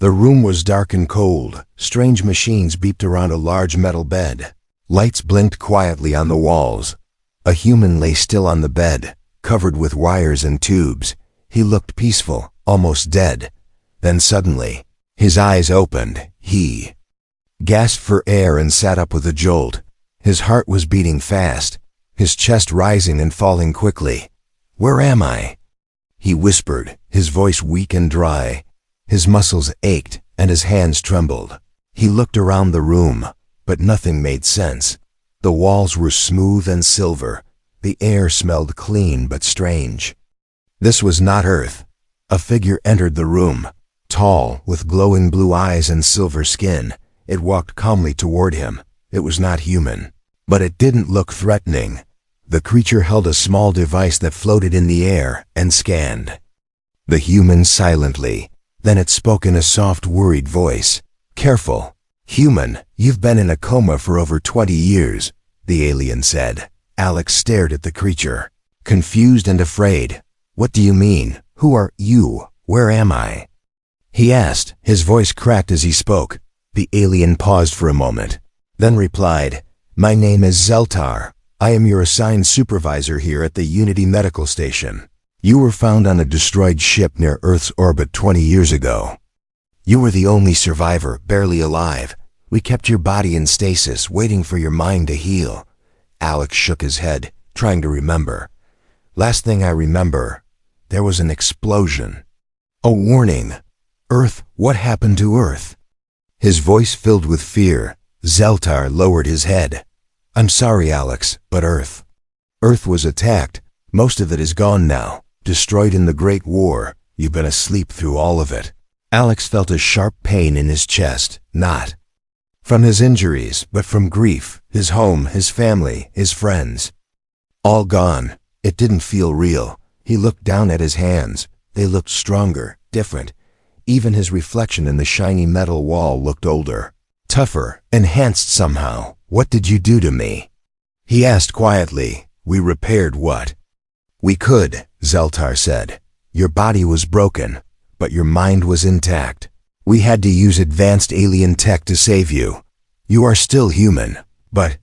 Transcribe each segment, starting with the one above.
The room was dark and cold. Strange machines beeped around a large metal bed. Lights blinked quietly on the walls. A human lay still on the bed, covered with wires and tubes. He looked peaceful, almost dead. Then suddenly, his eyes opened. He gasped for air and sat up with a jolt. His heart was beating fast, his chest rising and falling quickly. "Where am I?" he whispered, his voice weak and dry. His muscles ached and his hands trembled. He looked around the room, but nothing made sense. The walls were smooth and silver. The air smelled clean but strange. This was not Earth. A figure entered the room, tall, with glowing blue eyes and silver skin. It walked calmly toward him. It was not human, but it didn't look threatening. The creature held a small device that floated in the air and scanned the human silently. Then it spoke in a soft, worried voice. "Careful. Human, you've been in a coma for over 20 years, the alien said. Alex stared at the creature, confused and afraid. "What do you mean? Who are you? Where am I?" he asked. His voice cracked as he spoke. The alien paused for a moment, then replied, "My name is Zeltar. I am your assigned supervisor here at the Unity Medical Station. You were found on a destroyed ship near Earth's orbit 20 years ago. You were the only survivor, barely alive. We kept your body in stasis, waiting for your mind to heal." Alex shook his head, trying to remember. "Last thing I remember, there was an explosion. A warning. Earth, what happened to Earth?" His voice filled with fear. Zeltar lowered his head. "I'm sorry, Alex, but Earth was attacked. Most of it is gone now, destroyed in the Great War. You've been asleep through all of it." Alex felt a sharp pain in his chest, not from his injuries, but from grief. His home, his family, his friends. All gone. It didn't feel real. He looked down at his hands. They looked stronger, different. Even his reflection in the shiny metal wall looked older, tougher, enhanced somehow. "What did you do to me?" he asked quietly. "We repaired what we could," Zeltar said. "Your body was broken, but your mind was intact. We had to use advanced alien tech to save you. You are still human, but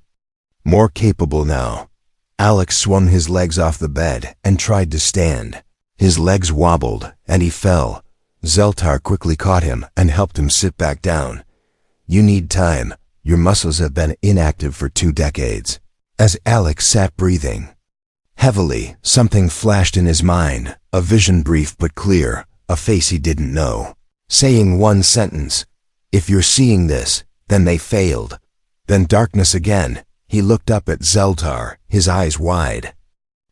more capable now." Alex swung his legs off the bed and tried to stand. His legs wobbled, and he fell. Zeltar quickly caught him and helped him sit back down. "You need time. Your muscles have been inactive for 2 decades. As Alex sat breathing heavily, something flashed in his mind, a vision brief but clear, a face he didn't know, saying one sentence, "If you're seeing this, then they failed." Then darkness again. He looked up at Zeltar, his eyes wide.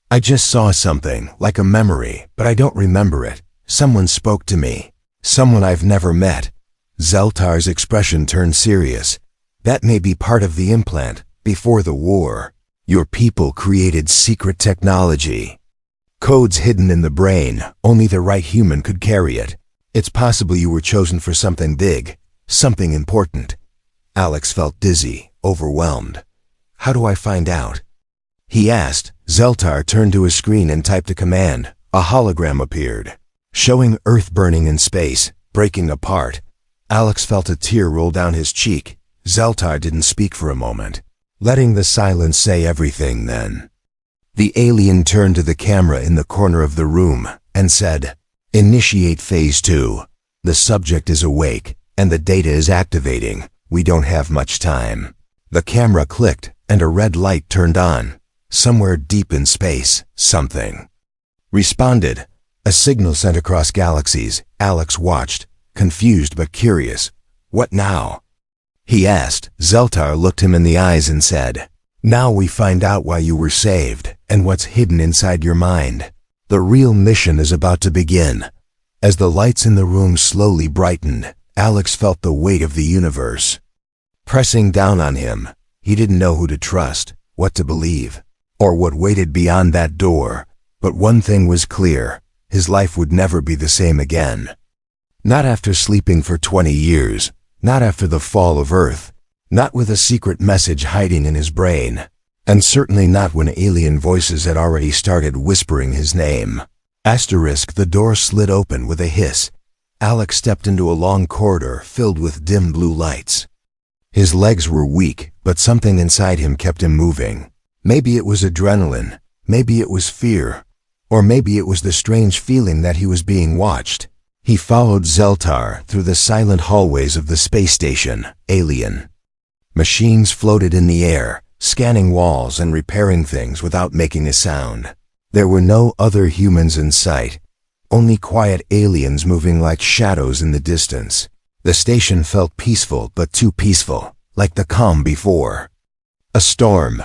"I just saw something, like a memory, but I don't remember it. Someone spoke to me. Someone I've never met." Zeltar's expression turned serious. "That may be part of the implant. Before the war, your people created secret technology. Codes hidden in the brain. Only the right human could carry it. It's possible you were chosen for something big, something important." Alex felt dizzy, overwhelmed. "How do I find out?" he asked. Zeltar turned to his screen and typed a command. A hologram appeared, showing Earth burning in space, breaking apart. Alex felt a tear roll down his cheek. Zeltar didn't speak for a moment, letting the silence say everything. Then the alien turned to the camera in the corner of the room and said, "Initiate phase 2. The subject is awake, and the data is activating. We don't have much time." The camera clicked, and a red light turned on. Somewhere deep in space, something responded. A signal sent across galaxies. Alex watched, confused but curious. "What now?" he asked. Zeltar looked him in the eyes and said, "Now we find out why you were saved, and what's hidden inside your mind. The real mission is about to begin." As the lights in the room slowly brightened, Alex felt the weight of the universe pressing down on him. He didn't know who to trust, what to believe, or what waited beyond that door. But one thing was clear: his life would never be the same again. Not after sleeping for 20 years, not after the fall of Earth, not with a secret message hiding in his brain, and certainly not when alien voices had already started whispering his name. The door slid open with a hiss. Alex stepped into a long corridor filled with dim blue lights. His legs were weak, but something inside him kept him moving. Maybe it was adrenaline, maybe it was fear, or maybe it was the strange feeling that he was being watched. He followed Zeltar through the silent hallways of the space station, Alien. Machines floated in the air, scanning walls and repairing things without making a sound. There were no other humans in sight, only quiet aliens moving like shadows in the distance. The station felt peaceful, but too peaceful, like the calm before a storm.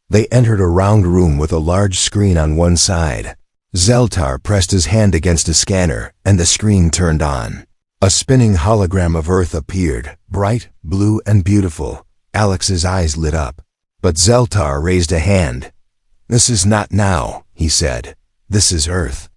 They entered a round room with a large screen on one side. Zeltar pressed his hand against a scanner, and the screen turned on. A spinning hologram of Earth appeared, bright, blue, and beautiful. Alex's eyes lit up. But Zeltar raised a hand. "This is not now," he said. "This is Earth."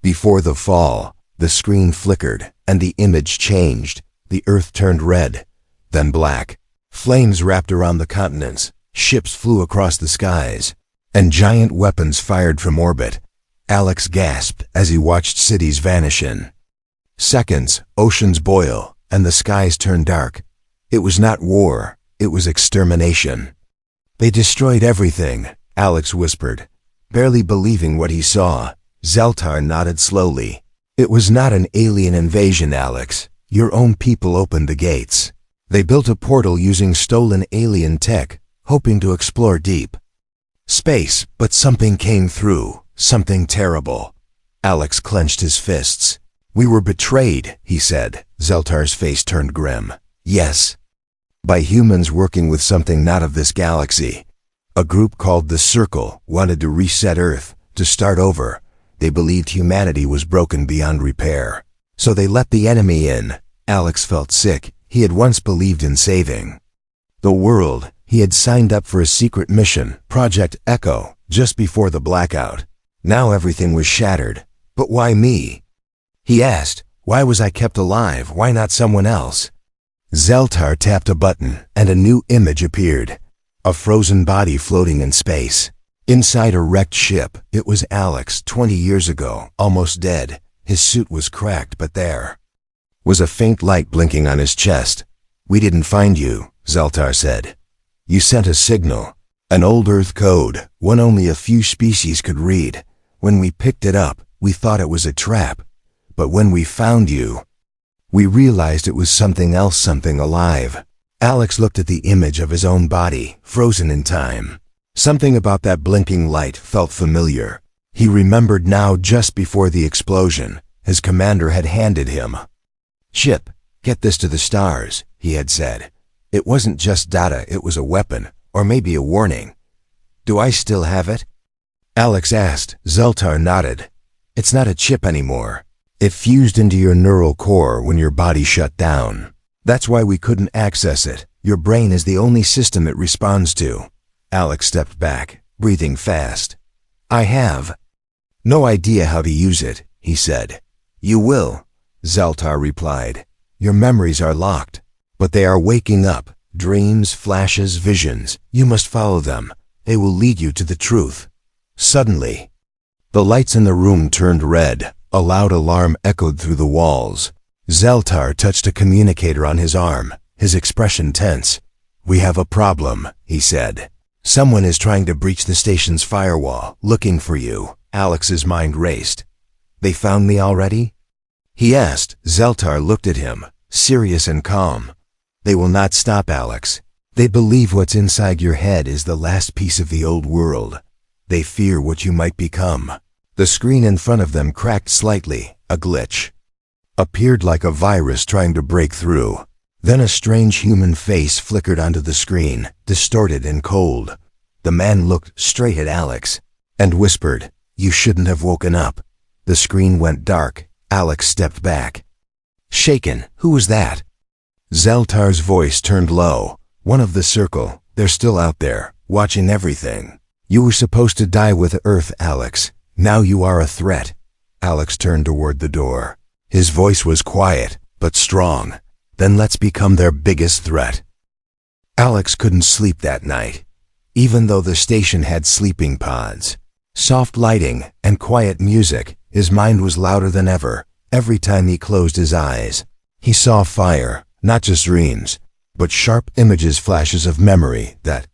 Before the fall, the screen flickered, and the image changed. The Earth turned red, then black. Flames wrapped around the continents, ships flew across the skies, and giant weapons fired from orbit. Alex gasped as he watched cities vanish in seconds. Oceans boil, and the skies turn dark. It was not war, it was extermination. "They destroyed everything," Alex whispered, barely believing what he saw. Zeltar nodded slowly. "It was not an alien invasion, Alex. Your own people opened the gates. They built a portal using stolen alien tech, hoping to explore deep space, but something came through. Something terrible." Alex clenched his fists. "We were betrayed," he said. Zeltar's face turned grim. "Yes. By humans working with something not of this galaxy. A group called the Circle wanted to reset Earth, to start over. They believed humanity was broken beyond repair. So they let the enemy in." Alex felt sick. He had once believed in saving the world. He had signed up for a secret mission, Project Echo, just before the blackout. Now everything was shattered. But why me? He asked. Why was I kept alive? Why not someone else? Zeltar tapped a button, and a new image appeared. A frozen body floating in space. Inside a wrecked ship, it was Alex, 20 years ago, almost dead. His suit was cracked, but there was a faint light blinking on his chest. "We didn't find you," Zeltar said. "You sent a signal. An old Earth code, one only a few species could read. When we picked it up, we thought it was a trap. But when we found you, we realized it was something else, something alive." Alex looked at the image of his own body, frozen in time. Something about that blinking light felt familiar. He remembered now, just before the explosion, his commander had handed him "Chip, get this to the stars," he had said. It wasn't just data, it was a weapon, or maybe a warning. "Do I still have it?" Alex asked. Zeltar nodded. "It's not a chip anymore. It fused into your neural core when your body shut down. That's why we couldn't access it. Your brain is the only system it responds to." Alex stepped back, breathing fast. "I have no idea how to use it," he said. "You will," Zeltar replied. "Your memories are locked, but they are waking up. Dreams, flashes, visions. You must follow them. They will lead you to the truth." Suddenly, the lights in the room turned red. A loud alarm echoed through the walls. Zeltar touched a communicator on his arm, his expression tense. "We have a problem," he said. "Someone is trying to breach the station's firewall, looking for you." Alex's mind raced. "They found me already?" he asked. Zeltar looked at him, serious and calm. "They will not stop, Alex. They believe what's inside your head is the last piece of the old world. They fear what you might become." The screen in front of them cracked slightly. A glitch appeared, like a virus trying to break through. Then a strange human face flickered onto the screen, distorted and cold. The man looked straight at Alex and whispered, "You shouldn't have woken up." The screen went dark. Alex stepped back, shaken. "Who was that?" Zeltar's voice turned low. "One of the Circle. They're still out there, watching everything. You were supposed to die with Earth, Alex. Now you are a threat." Alex turned toward the door. His voice was quiet, but strong. "Then let's become their biggest threat." Alex couldn't sleep that night, even though the station had sleeping pods. Soft lighting and quiet music, his mind was louder than ever, every time he closed his eyes. He saw fire, not just dreams, but sharp images, flashes of memory that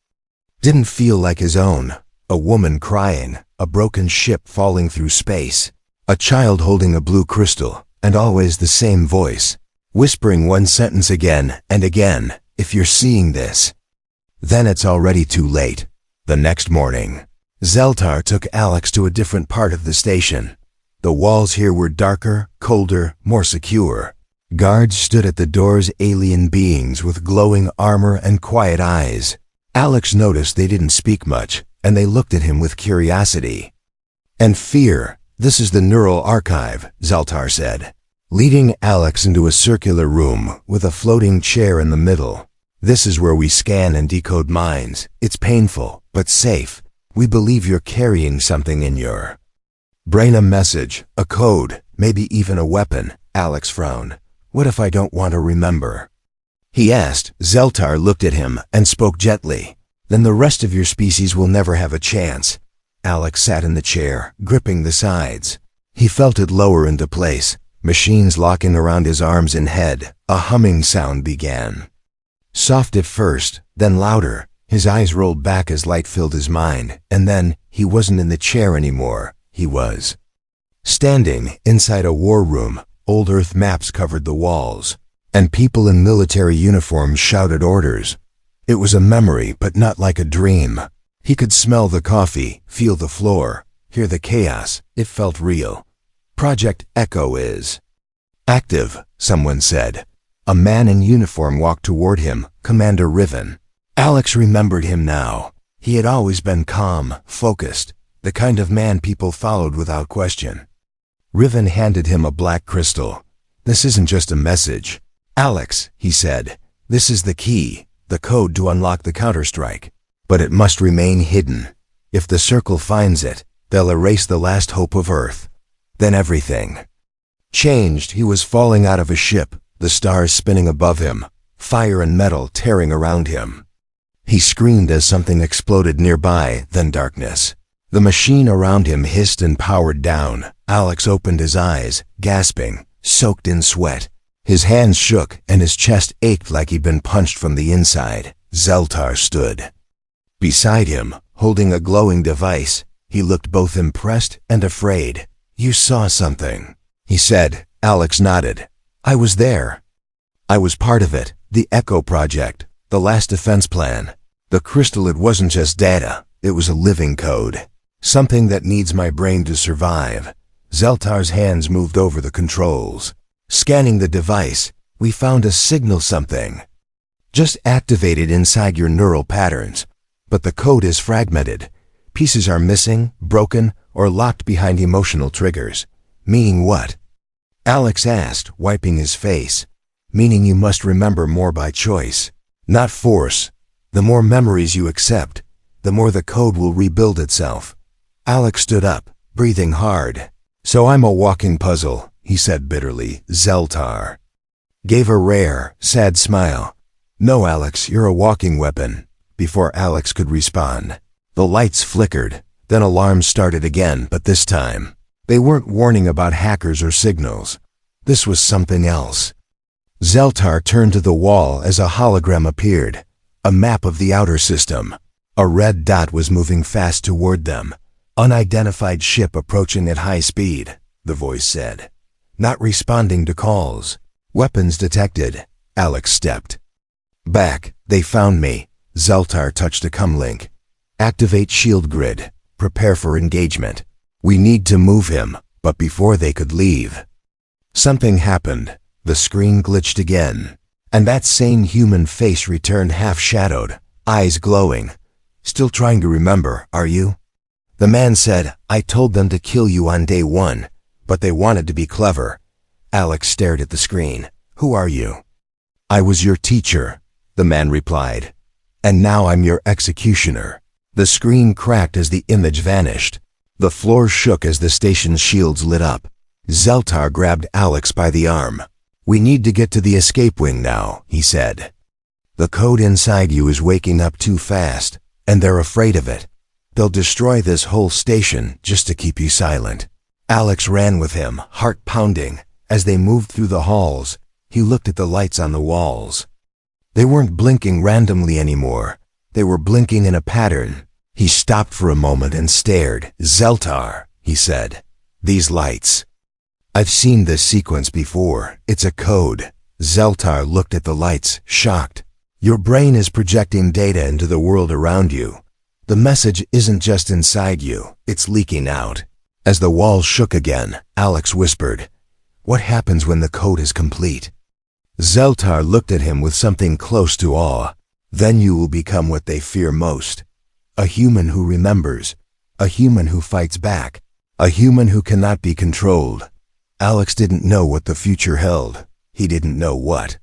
didn't feel like his own. A woman crying, a broken ship falling through space, a child holding a blue crystal, and always the same voice, whispering one sentence again and again, "If you're seeing this, then it's already too late." The next morning, Zeltar took Alex to a different part of the station. The walls here were darker, colder, more secure. Guards stood at the doors, alien beings with glowing armor and quiet eyes. Alex noticed they didn't speak much, and they looked at him with curiosity and fear. "This is the neural archive," Zeltar said, leading Alex into a circular room with a floating chair in the middle. "This is where we scan and decode minds. It's painful, but safe. We believe you're carrying something in your brain, a message, a code, maybe even a weapon." Alex frowned. "What if I don't want to remember?" he asked. Zeltar looked at him and spoke gently. "Then the rest of your species will never have a chance." Alex sat in the chair, gripping the sides. He felt it lower into place, machines locking around his arms and head. A humming sound began. Soft at first, then louder. His eyes rolled back as light filled his mind, and then he wasn't in the chair anymore. He was standing inside a war room. Old Earth maps covered the walls, and people in military uniforms shouted orders. It was a memory, but not like a dream. He could smell the coffee, feel the floor, hear the chaos. It felt real. "Project Echo is active," someone said. A man in uniform walked toward him, Commander Riven. Alex remembered him now. He had always been calm, focused, the kind of man people followed without question. Riven handed him a black crystal. "This isn't just a message, Alex," he said. "This is the key, the code to unlock the counterstrike. But it must remain hidden. If the Circle finds it, they'll erase the last hope of Earth." Then everything changed. He was falling out of a ship, the stars spinning above him, fire and metal tearing around him. He screamed as something exploded nearby, then darkness. The machine around him hissed and powered down. Alex opened his eyes, gasping, soaked in sweat. His hands shook and his chest ached like he'd been punched from the inside. Zeltar stood beside him, holding a glowing device. He looked both impressed and afraid. "You saw something," he said. Alex nodded. "I was there. I was part of it. The Echo Project, the last defense plan. The crystal, it wasn't just data. It was a living code. Something that needs my brain to survive." Zeltar's hands moved over the controls. "Scanning the device, we found a signal, something just activated inside your neural patterns. But the code is fragmented. Pieces are missing, broken, or locked behind emotional triggers." "Meaning what?" Alex asked, wiping his face. "Meaning you must remember more by choice, not force. The more memories you accept, the more the code will rebuild itself." Alex stood up, breathing hard. "So I'm a walking puzzle," he said bitterly. Zeltar gave a rare, sad smile. "No, Alex, you're a walking weapon." Before Alex could respond, the lights flickered. Then alarms started again, but this time, they weren't warning about hackers or signals. This was something else. Zeltar turned to the wall as a hologram appeared, a map of the outer system. A red dot was moving fast toward them. "Unidentified ship approaching at high speed," the voice said. "Not responding to calls. Weapons detected." Alex stepped back. "They found me." Zeltar touched a comlink. "Activate shield grid. Prepare for engagement. We need to move him." But before they could leave, something happened. The screen glitched again, and that same human face returned, half-shadowed, eyes glowing. "Still trying to remember, are you?" The man said, "I told them to kill you on day one, but they wanted to be clever." Alex stared at the screen. "Who are you?" "I was your teacher," the man replied. "And now I'm your executioner." The screen cracked as the image vanished. The floor shook as the station's shields lit up. Zeltar grabbed Alex by the arm. "We need to get to the escape wing now," he said. "The code inside you is waking up too fast, and they're afraid of it. They'll destroy this whole station just to keep you silent." Alex ran with him, heart pounding. As they moved through the halls, he looked at the lights on the walls. They weren't blinking randomly anymore. They were blinking in a pattern. He stopped for a moment and stared. "Zeltar," he said. "These lights. I've seen this sequence before. It's a code." Zeltar looked at the lights, shocked. "Your brain is projecting data into the world around you. The message isn't just inside you, it's leaking out." As the walls shook again, Alex whispered, "What happens when the code is complete?" Zeltar looked at him with something close to awe. "Then you will become what they fear most. A human who remembers, a human who fights back, a human who cannot be controlled." Alex didn't know what the future held. He didn't know what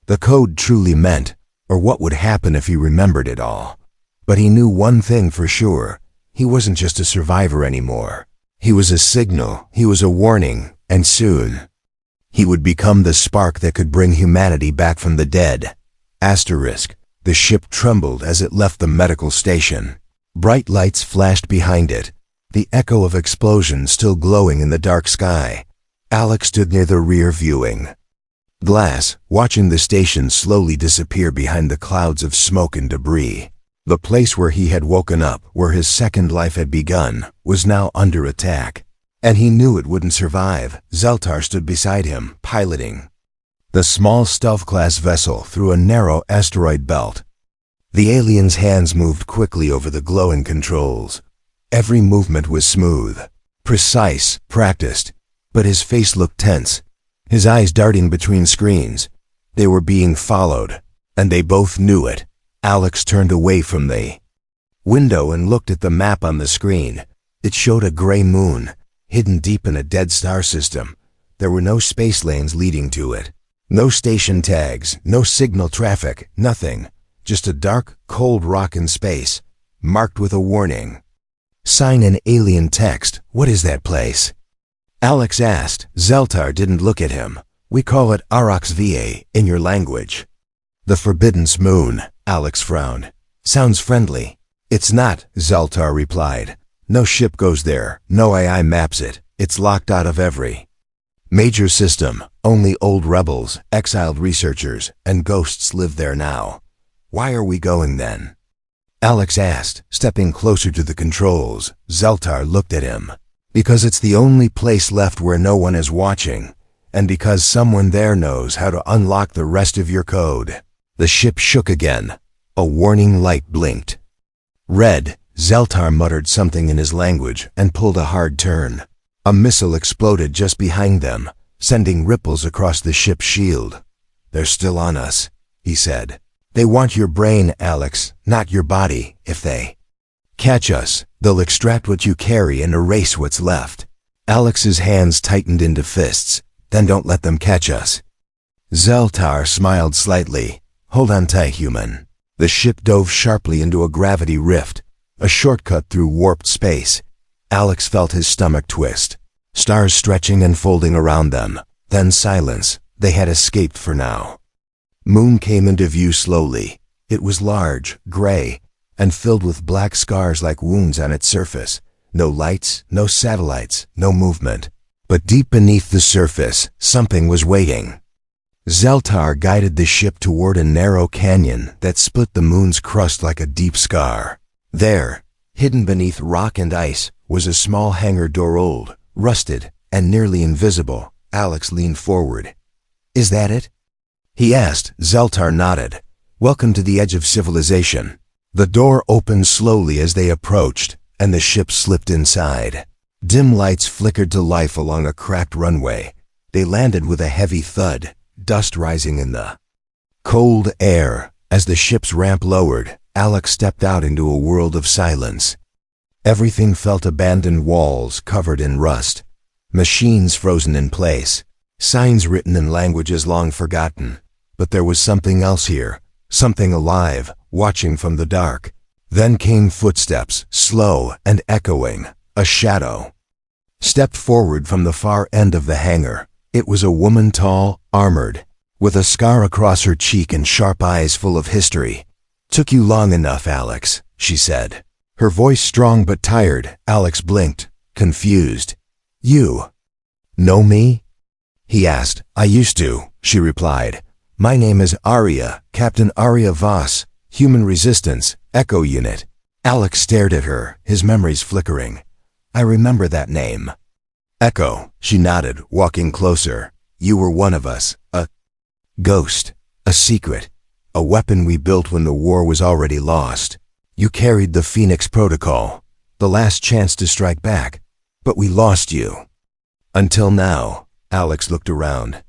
the code truly meant, or what would happen if he remembered it all. But he knew one thing for sure. He wasn't just a survivor anymore. He was a signal, he was a warning, and soon he would become the spark that could bring humanity back from the dead. Asterisk. The ship trembled as it left the medical station. Bright lights flashed behind it, the echo of explosions still glowing in the dark sky. Alex stood near the rear viewing glass, watching the station slowly disappear behind the clouds of smoke and debris. The place where he had woken up, where his second life had begun, was now under attack. And he knew it wouldn't survive. Zeltar stood beside him, piloting the small stealth-class vessel through a narrow asteroid belt. The alien's hands moved quickly over the glowing controls. Every movement was smooth, precise, practiced, but his face looked tense, his eyes darting between screens. They were being followed, and they both knew it. Alex turned away from the window and looked at the map on the screen. It showed a gray moon, hidden deep in a dead star system. There were no space lanes leading to it. No station tags, no signal traffic, nothing. Just a dark, cold rock in space, marked with a warning. Sign in alien text. "What is that place?" Alex asked. Zeltar didn't look at him. "We call it HFY in your language." "The Forbidden Moon," Alex frowned. "Sounds friendly." "It's not," Zeltar replied. "No ship goes there, no AI maps it. It's locked out of every major system. Only old rebels, exiled researchers, and ghosts live there now." "Why are we going then?" Alex asked, stepping closer to the controls. Zeltar looked at him. "Because it's the only place left where no one is watching, and because someone there knows how to unlock the rest of your code." The ship shook again. A warning light blinked. "Red." Zeltar muttered something in his language and pulled a hard turn. A missile exploded just behind them, sending ripples across the ship's shield. "They're still on us," he said. "They want your brain, Alex, not your body. If they catch us, they'll extract what you carry and erase what's left." Alex's hands tightened into fists. "Then don't let them catch us." Zeltar smiled slightly. "Hold on tight, human." The ship dove sharply into a gravity rift, a shortcut through warped space. Alex felt his stomach twist. Stars stretching and folding around them. Then silence. They had escaped for now. Moon came into view slowly. It was large, gray, and filled with black scars like wounds on its surface. No lights, no satellites, no movement. But deep beneath the surface, something was waiting. Zeltar guided the ship toward a narrow canyon that split the moon's crust like a deep scar. There, hidden beneath rock and ice, was a small hangar door, old, rusted, and nearly invisible. Alex leaned forward. "Is that it?" he asked. Zeltar nodded. "Welcome to the edge of civilization." The door opened slowly as they approached, and the ship slipped inside. Dim lights flickered to life along a cracked runway. They landed with a heavy thud, dust rising in the cold air. As the ship's ramp lowered, Alex stepped out into a world of silence. Everything felt abandoned, walls covered in rust, machines frozen in place, signs written in languages long forgotten. But there was something else here, something alive, watching from the dark. Then came footsteps, slow and echoing. A shadow stepped forward from the far end of the hangar. It was a woman, tall, armored, with a scar across her cheek and sharp eyes full of history. "Took you long enough, Alex," she said. Her voice strong but tired. Alex blinked, confused. "You know me?" he asked. I used to, she replied. My name is Arya, Captain Arya Voss, Human Resistance, Echo Unit. Alex stared at her, his memories flickering. I remember that name. Echo, she nodded, walking closer. You were one of us, a ghost, a secret, a weapon we built when the war was already lost. You carried the Phoenix Protocol, the last chance to strike back, but we lost you. Until now, Alex looked around.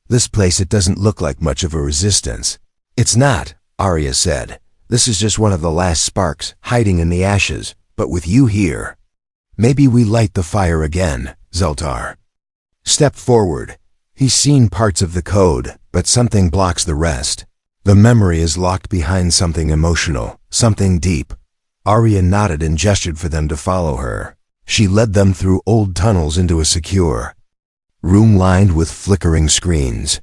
This place, it doesn't look like much of a resistance. It's not, Arya said. This is just one of the last sparks, hiding in the ashes, but with you here. Maybe we light the fire again, Zeltar. Step forward. He's seen parts of the code, but something blocks the rest. The memory is locked behind something emotional, something deep. Arya nodded and gestured for them to follow her. She led them through old tunnels into a secure room lined with flickering screens.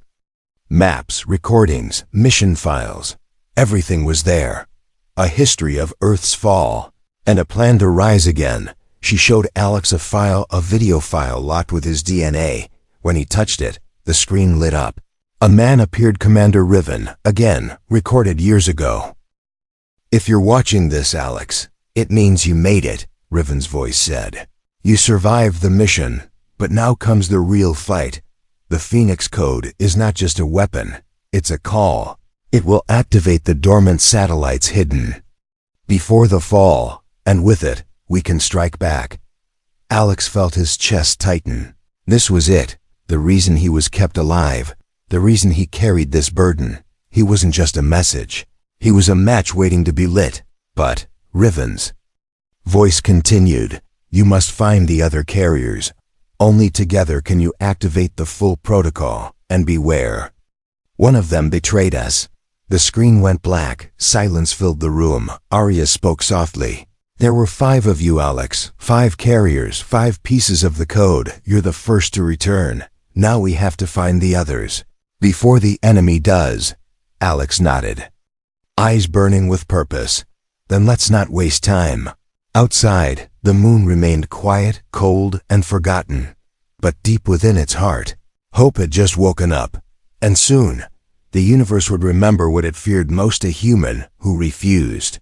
Maps, recordings, mission files. Everything was there. A history of Earth's fall, and a plan to rise again. She showed Alex a video file locked with his DNA. When he touched it, the screen lit up. A man appeared, Commander Riven, again, recorded years ago. If you're watching this, Alex, it means you made it, Riven's voice said. You survived the mission, but now comes the real fight. The Phoenix Code is not just a weapon, it's a call. It will activate the dormant satellites hidden before the fall, and with it, we can strike back. Alex felt his chest tighten. This was it, the reason he was kept alive, the reason he carried this burden. He wasn't just a message. He was a match waiting to be lit. But, Riven's voice continued, you must find the other carriers. Only together can you activate the full protocol, and beware. One of them betrayed us. The screen went black, silence filled the room. Arya spoke softly. There were 5 of you, Alex. 5 carriers, 5 pieces of the code. You're the first to return. Now we have to find the others. Before the enemy does. Alex nodded, eyes burning with purpose. Then let's not waste time. Outside, the moon remained quiet, cold, and forgotten. But deep within its heart, hope had just woken up. And soon, the universe would remember what it feared most, a human who refused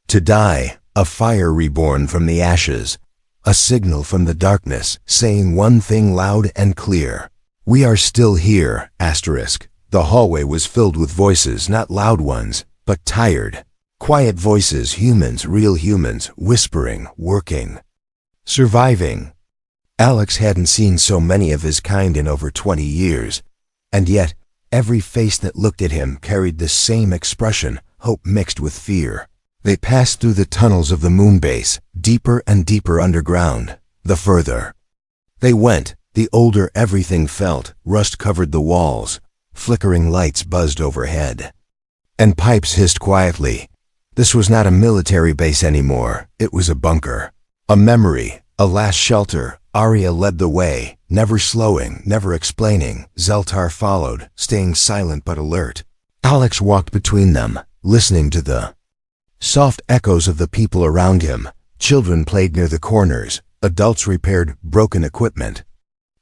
to die, a fire reborn from the ashes, a signal from the darkness saying one thing loud and clear. We are still here, asterisk. The hallway was filled with voices, not loud ones, but tired, quiet voices, humans, real humans, whispering, working, surviving. Alex hadn't seen so many of his kind in over 20 years, and yet, every face that looked at him carried the same expression, hope mixed with fear. They passed through the tunnels of the moon base, deeper and deeper underground. The further they went, the older everything felt. Rust covered the walls. Flickering lights buzzed overhead, and pipes hissed quietly. This was not a military base anymore. It was a bunker, a memory, a last shelter. Arya led the way, never slowing, never explaining. Zeltar followed, staying silent but alert. Alex walked between them, listening to the soft echoes of the people around him. Children played near the corners. Adults repaired broken equipment.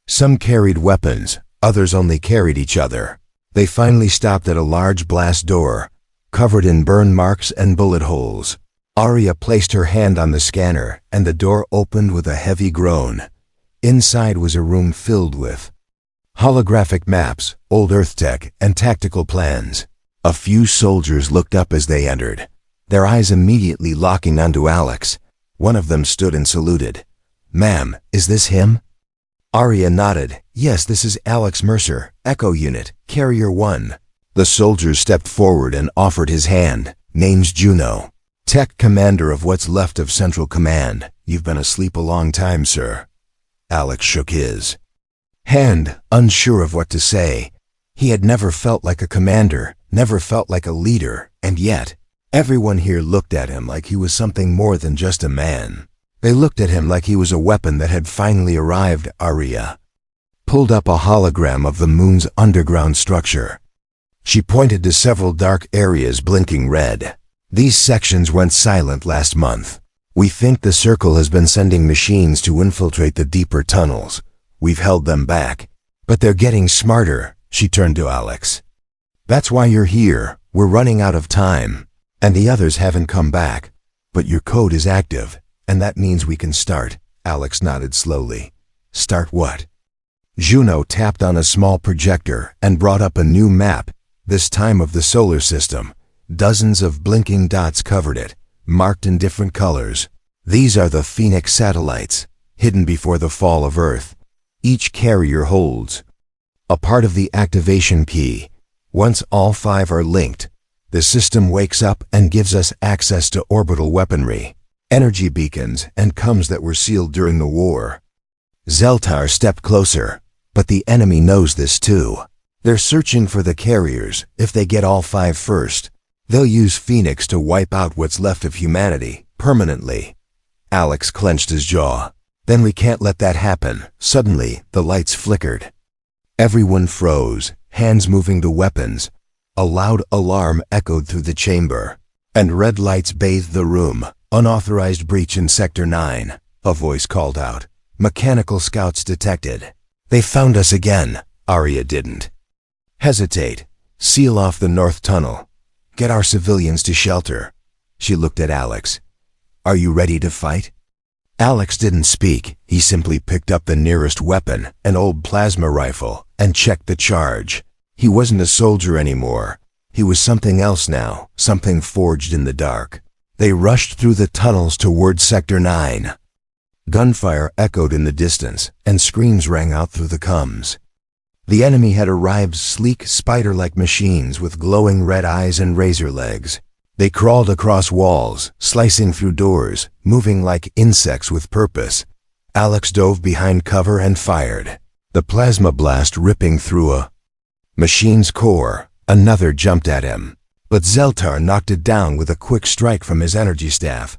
Some carried weapons, others only carried each other. They finally stopped at a large blast door, covered in burn marks and bullet holes. Arya placed her hand on the scanner, and the door opened with a heavy groan. Inside was a room filled with holographic maps, old Earth tech, and tactical plans. A few soldiers looked up as they entered, their eyes immediately locking onto Alex. One of them stood and saluted. Ma'am, is this him? Arya nodded. Yes, this is Alex Mercer, Echo Unit, Carrier 1. The soldier stepped forward and offered his hand. Name's Juno, Tech Commander of what's left of Central Command. You've been asleep a long time, sir. Alex shook his hand, unsure of what to say. He had never felt like a commander, never felt like a leader, and yet, everyone here looked at him like he was something more than just a man. They looked at him like he was a weapon that had finally arrived. Arya pulled up a hologram of the moon's underground structure. She pointed to several dark areas blinking red. These sections went silent last month. We think the Circle has been sending machines to infiltrate the deeper tunnels. We've held them back, But they're getting smarter, she turned to Alex. That's why you're here, we're running out of time. And the others haven't come back. But your code is active, and that means we can start. Alex nodded slowly. Start what? Juno tapped on a small projector and brought up a new map, this time of the solar system. Dozens of blinking dots covered it, marked in different colors. These are the Phoenix satellites, hidden before the fall of Earth. Each carrier holds a part of the activation key. Once all 5 are linked, the system wakes up and gives us access to orbital weaponry, energy beacons, and comms that were sealed during the war. Zeltar stepped closer, but the enemy knows this too. They're searching for the carriers. If they get all 5 first, they'll use Phoenix to wipe out what's left of humanity, permanently. Alex clenched his jaw. Then we can't let that happen. Suddenly, the lights flickered. Everyone froze, hands moving to weapons. A loud alarm echoed through the chamber, and red lights bathed the room. Unauthorized breach in Sector 9, a voice called out. Mechanical scouts detected. They found us again. Arya didn't hesitate. Seal off the north tunnel. Get our civilians to shelter. She looked at Alex. Are you ready to fight? Alex didn't speak. He simply picked up the nearest weapon, an old plasma rifle, and checked the charge. He wasn't a soldier anymore. He was something else now, something forged in the dark. They rushed through the tunnels toward Sector 9. Gunfire echoed in the distance, and screams rang out through the comms. The enemy had arrived, sleek, spider-like machines with glowing red eyes and razor legs. They crawled across walls, slicing through doors, moving like insects with purpose. Alex dove behind cover and fired. The plasma blast ripping through a machine's core. Another jumped at him, but Zeltar knocked it down with a quick strike from his energy staff.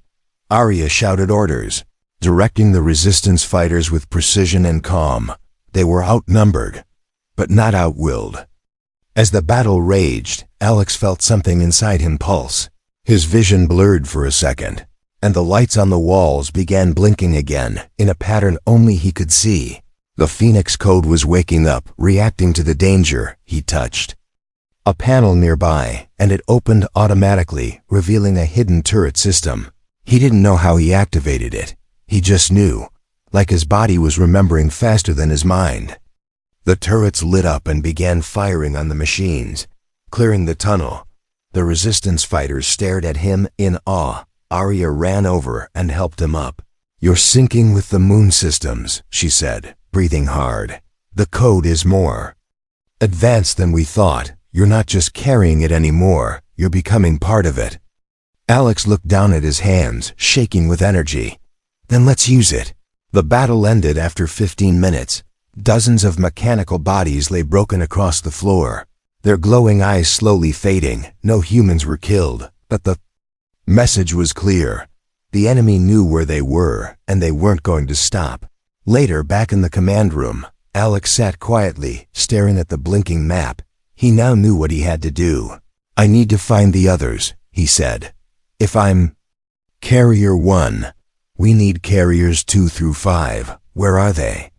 Arya shouted orders, directing the resistance fighters with precision and calm. They were outnumbered, but not outwilled. As the battle raged, Alex felt something inside him pulse. His vision blurred for a second, and the lights on the walls began blinking again in a pattern only he could see. The Phoenix code was waking up, reacting to the danger he touched. A panel nearby, and it opened automatically, revealing a hidden turret system. He didn't know how he activated it. He just knew, like his body was remembering faster than his mind. The turrets lit up and began firing on the machines, clearing the tunnel. The resistance fighters stared at him in awe. Arya ran over and helped him up. You're syncing with the moon systems, she said, breathing hard. The code is more advanced than we thought. You're not just carrying it anymore, you're becoming part of it. Alex looked down at his hands, shaking with energy. Then let's use it. The battle ended after 15 minutes. Dozens of mechanical bodies lay broken across the floor, their glowing eyes slowly fading. No humans were killed, but the message was clear. The enemy knew where they were, and they weren't going to stop. Later, back in the command room, Alex sat quietly, staring at the blinking map. He now knew what he had to do. I need to find the others, he said. If I'm Carrier 1, we need Carriers 2 through 5. Where are they?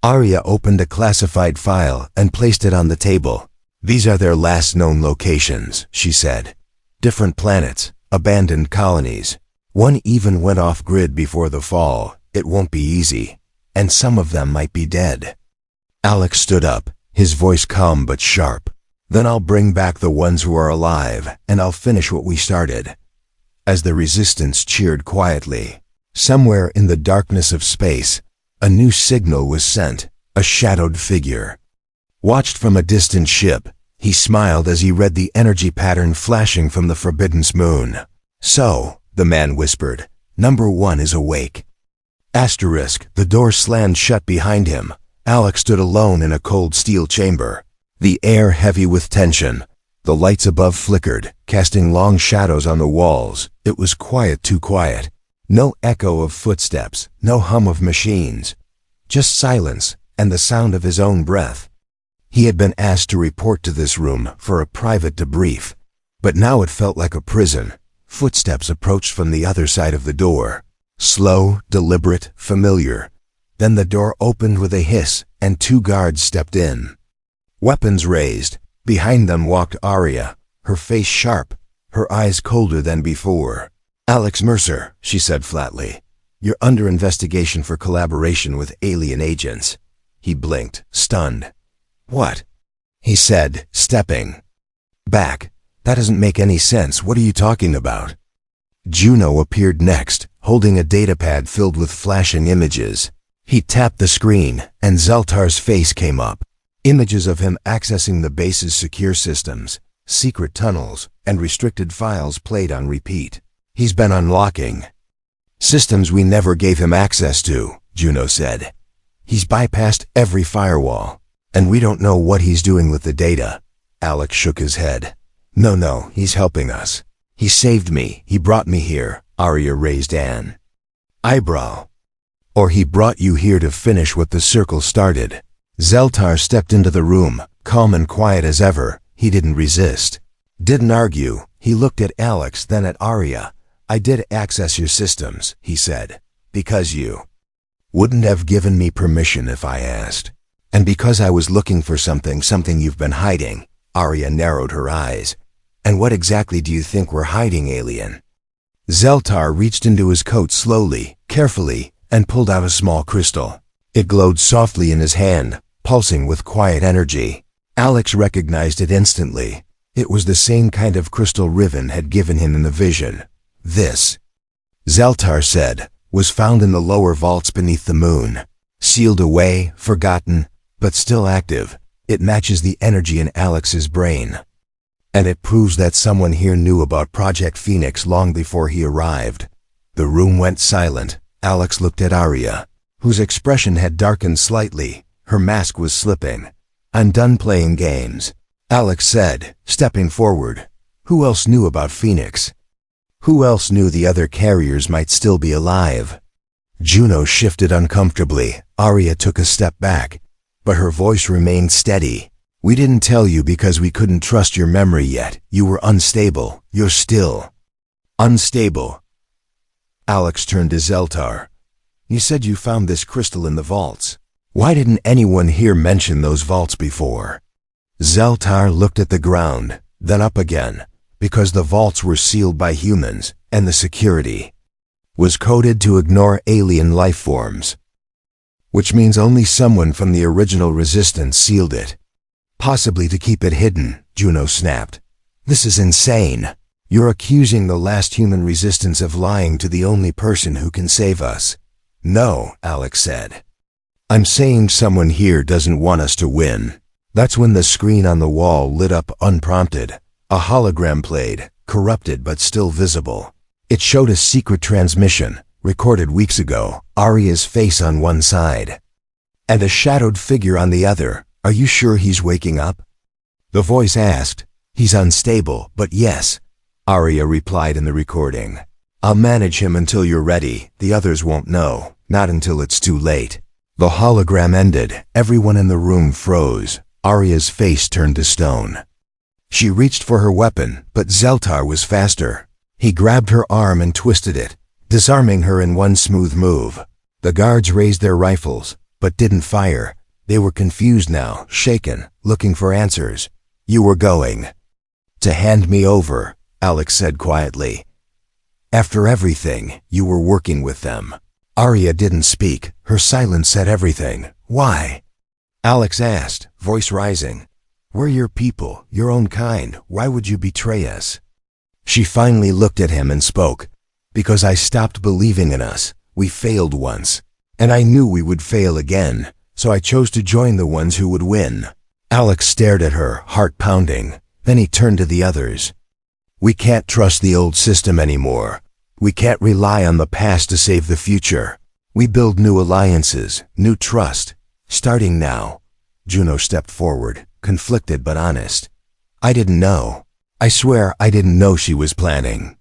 Arya opened a classified file and placed it on the table. These are their last known locations, she said. Different planets, abandoned colonies. One even went off-grid before the fall. It won't be easy, and some of them might be dead. Alex stood up, his voice calm but sharp. Then I'll bring back the ones who are alive, and I'll finish what we started. As the resistance cheered quietly, somewhere in the darkness of space, a new signal was sent. A shadowed figure watched from a distant ship. He smiled as he read the energy pattern flashing from the Forbidden's moon. So, the man whispered, Number 1 is awake. Asterisk. The door slammed shut behind him. Alex stood alone in a cold steel chamber, the air heavy with tension. The lights above flickered, casting long shadows on the walls. It was quiet, too quiet. No echo of footsteps, no hum of machines. Just silence and the sound of his own breath. He had been asked to report to this room for a private debrief, but now it felt like a prison. Footsteps approached from the other side of the door. Slow, deliberate, familiar. Then the door opened with a hiss, and 2 guards stepped in. Weapons raised. Behind them walked Arya, her face sharp, her eyes colder than before. "Alex Mercer," she said flatly. "You're under investigation for collaboration with alien agents." He blinked, stunned. "What?" he said, stepping back. "That doesn't make any sense. What are you talking about?" Juno appeared next, holding a datapad filled with flashing images. He tapped the screen, and Zeltar's face came up. Images of him accessing the base's secure systems, secret tunnels, and restricted files played on repeat. "He's been unlocking systems we never gave him access to," Juno said. "He's bypassed every firewall, and we don't know what he's doing with the data." Alex shook his head. No, he's helping us. He saved me. He brought me here." Arya raised an eyebrow. "Or he brought you here to finish what the circle started." Zeltar stepped into the room, calm and quiet as ever. He didn't resist. Didn't argue. He looked at Alex, then at Arya. "I did access your systems," he said, "because you wouldn't have given me permission if I asked. And because I was looking for something you've been hiding." Arya narrowed her eyes. "And what exactly do you think we're hiding, alien?" Zeltar reached into his coat slowly, carefully, and pulled out a small crystal. It glowed softly in his hand, pulsing with quiet energy. Alex recognized it instantly. It was the same kind of crystal Riven had given him in the vision. "This," Zeltar said, "was found in the lower vaults beneath the moon. Sealed away, forgotten, but still active. It matches the energy in Alex's brain. And it proves that someone here knew about Project Phoenix long before he arrived." The room went silent. Alex looked at Arya, whose expression had darkened slightly. Her mask was slipping. "I'm done playing games," Alex said, stepping forward. "Who else knew about Phoenix? Who else knew the other carriers might still be alive?" Juno shifted uncomfortably. Arya took a step back, but her voice remained steady. "We didn't tell you because we couldn't trust your memory yet. You were unstable. You're still unstable." Alex turned to Zeltar. "You said you found this crystal in the vaults. Why didn't anyone here mention those vaults before?" Zeltar looked at the ground, then up again. "Because the vaults were sealed by humans, and the security was coded to ignore alien life forms. Which means only someone from the original resistance sealed it. Possibly to keep it hidden," Juno snapped. "This is insane. You're accusing the last human resistance of lying to the only person who can save us." "No," Alex said. "I'm saying someone here doesn't want us to win." That's when the screen on the wall lit up unprompted. A hologram played, corrupted but still visible. It showed a secret transmission, recorded weeks ago, Arya's face on one side, and a shadowed figure on the other. "Are you sure he's waking up?" the voice asked. "He's unstable, but yes," Arya replied in the recording. "I'll manage him until you're ready. The others won't know, not until it's too late." The hologram ended. Everyone in the room froze. Arya's face turned to stone. She reached for her weapon, but Zeltar was faster. He grabbed her arm and twisted it, disarming her in one smooth move. The guards raised their rifles, but didn't fire. They were confused now, shaken, looking for answers. "You were going to hand me over," Alex said quietly. "After everything, you were working with them." Arya didn't speak. Her silence said everything. "Why?" Alex asked, voice rising. "We're your people, your own kind. Why would you betray us?" She finally looked at him and spoke. "Because I stopped believing in us. We failed once, and I knew we would fail again, so I chose to join the ones who would win." Alex stared at her, heart pounding. Then he turned to the others. "We can't trust the old system anymore. We can't rely on the past to save the future. We build new alliances, new trust. Starting now." Juno stepped forward, conflicted but honest. "I didn't know. I swear I didn't know she was planning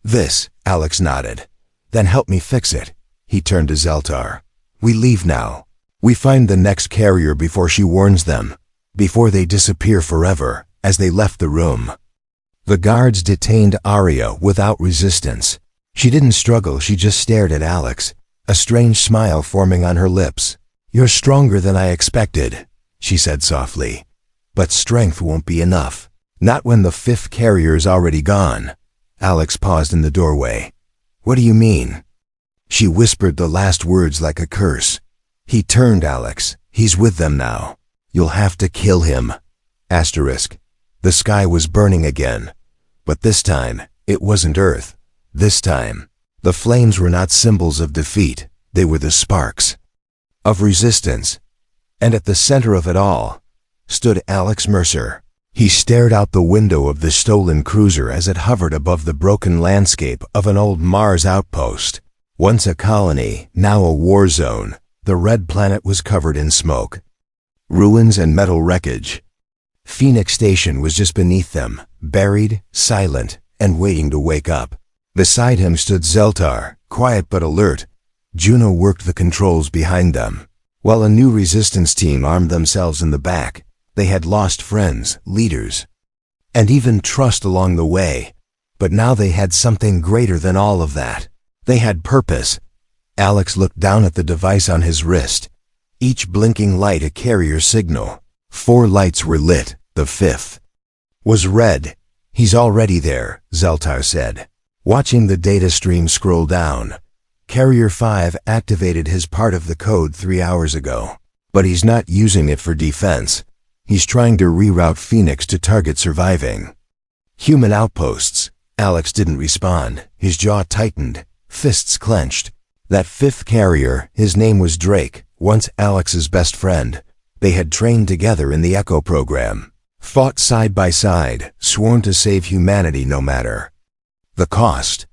this." Alex nodded. "Then help me fix it." He turned to Zeltar. "We leave now. We find the next carrier before she warns them, before they disappear forever." As they left the room, the guards detained Arya without resistance. She didn't struggle, she just stared at Alex. a strange smile forming on her lips. "You're stronger than I expected," she said softly. "But strength won't be enough. Not when the fifth carrier's already gone." Alex paused in the doorway. "What do you mean?" She whispered the last words like a curse. "He turned, Alex. He's with them now. You'll have to kill him." Asterisk. The sky was burning again. But this time, it wasn't Earth. This time, the flames were not symbols of defeat. They were the sparks of resistance. And at the center of it all stood Alex Mercer. He stared out the window of the stolen cruiser as it hovered above the broken landscape of an old Mars outpost. Once a colony, now a war zone, the red planet was covered in smoke, ruins and metal wreckage. Phoenix Station was just beneath them, buried, silent, and waiting to wake up. Beside him stood Zeltar, quiet but alert. Juno worked the controls behind them, while a new resistance team armed themselves in the back. They had lost friends, leaders, and even trust along the way. But now they had something greater than all of that. They had purpose. Alex looked down at the device on his wrist, each blinking light a carrier signal. 4 lights were lit. The 5th was red. "He's already there," Zeltar said, watching the data stream scroll down. "Carrier 5 activated his part of the code 3 hours ago, but he's not using it for defense. He's trying to reroute Phoenix to target surviving human outposts." Alex didn't respond. His jaw tightened, fists clenched. That 5th carrier, his name was Drake, once Alex's best friend. They had trained together in the Echo program, fought side by side, sworn to save humanity no matter the cost.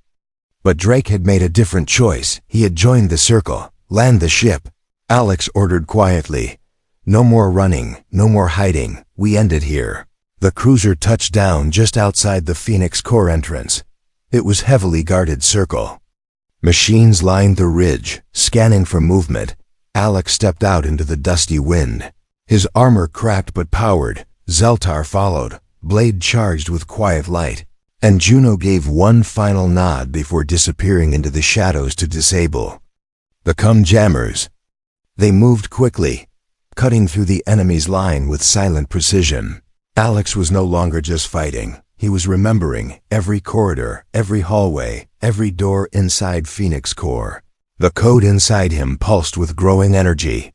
But Drake had made a different choice. He had joined the Circle. "Land the ship," Alex ordered quietly. "No more running, no more hiding. We end it here." The cruiser touched down just outside the Phoenix core entrance. It was heavily guarded circle. Machines lined the ridge, scanning for movement. Alex stepped out into the dusty wind. His armor cracked but powered. Zeltar followed, blade charged with quiet light. And Juno gave one final nod before disappearing into the shadows to disable the jammers. They moved quickly, cutting through the enemy's line with silent precision. Alex was no longer just fighting. He was remembering every corridor, every hallway, every door inside Phoenix Core. The code inside him pulsed with growing energy,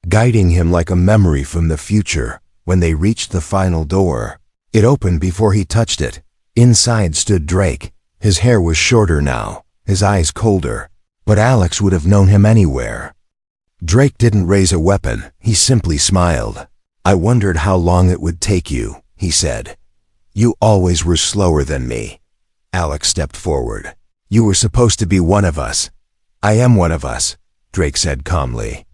guiding him like a memory from the future. When they reached the final door, it opened before he touched it. Inside stood Drake. His hair was shorter now, his eyes colder, but Alex would have known him anywhere. Drake didn't raise a weapon, he simply smiled. "I wondered how long it would take you," he said. "You always were slower than me." Alex stepped forward. "You were supposed to be one of us." "I am one of us," Drake said calmly.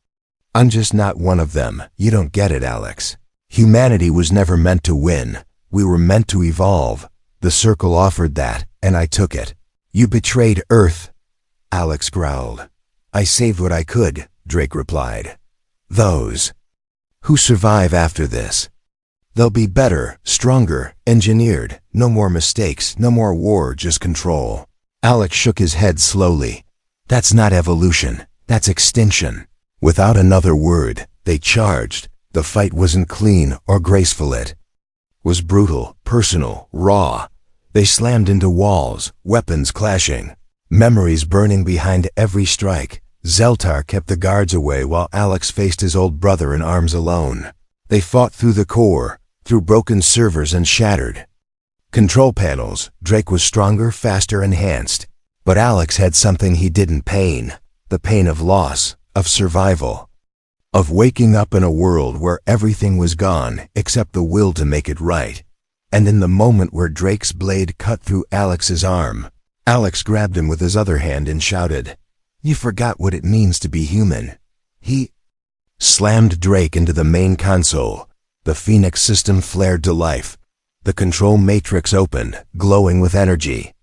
"I'm just not one of them. You don't get it, Alex. Humanity was never meant to win. We were meant to evolve. The Circle offered that, and I took it. You betrayed Earth." Alex growled. "I saved what I could," Drake replied. "Those who survive after this, they'll be better, stronger, engineered. No more mistakes, no more war, just control." Alex shook his head slowly. "That's not evolution. That's extinction." Without another word, they charged. The fight wasn't clean or graceful. It was brutal, personal, raw. They slammed into walls, weapons clashing, memories burning behind every strike. Zeltar kept the guards away while Alex faced his old brother in arms alone. They fought through the core, through broken servers and shattered control panels. Drake was stronger, faster, enhanced. But Alex had something he didn't: pain. The pain of loss, of survival, of waking up in a world where everything was gone except the will to make it right. And in the moment where Drake's blade cut through Alex's arm, Alex grabbed him with his other hand and shouted, "You forgot what it means to be human." He slammed Drake into the main console. The Phoenix system flared to life. The control matrix opened, glowing with energy.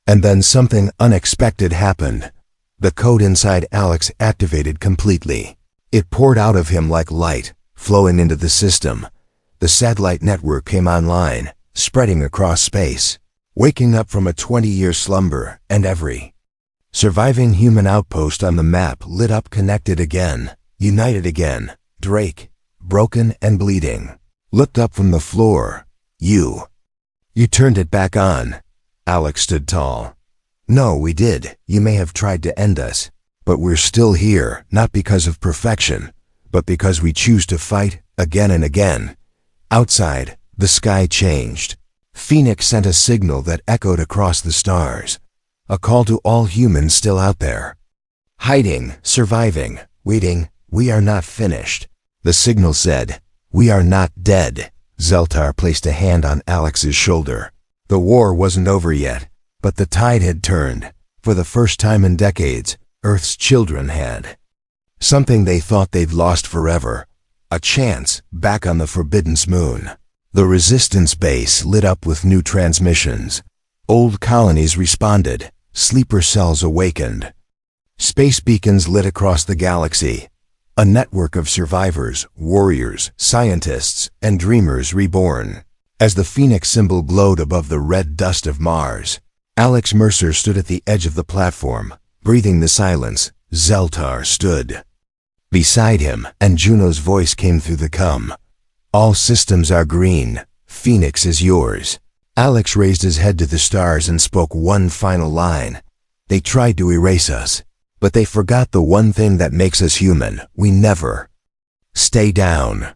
And then something unexpected happened. The code inside Alex activated completely. It poured out of him like light, flowing into the system. The satellite network came online, spreading across space, waking up from a 20-year slumber, and every Surviving human outpost on the map lit up, connected again, united again. Drake, broken and bleeding, looked up from the floor. You turned it back on. Alex stood tall. No, we did. You may have tried to end us, but we're still here, not because of perfection, but because we choose to fight again and again. Outside, the sky changed. Phoenix sent a signal that echoed across the stars, a call to all humans still out there. Hiding, surviving, waiting. We are not finished. The signal said, we are not dead. Zeltar placed a hand on Alex's shoulder. The war wasn't over yet, but the tide had turned. For the first time in decades, Earth's children had something they thought they'd lost forever, a chance back on the Forbidden Moon. The Resistance base lit up with new transmissions. Old colonies responded. Sleeper cells awakened. Space beacons lit across the galaxy. A network of survivors, warriors, scientists, and dreamers reborn. As the Phoenix symbol glowed above the red dust of Mars, Alex Mercer stood at the edge of the platform, breathing the silence. Zeltar stood beside him, and Juno's voice came through the cum. All systems are green. Phoenix is yours. Alex raised his head to the stars and spoke one final line. They tried to erase us, but they forgot the one thing that makes us human. We never stay down.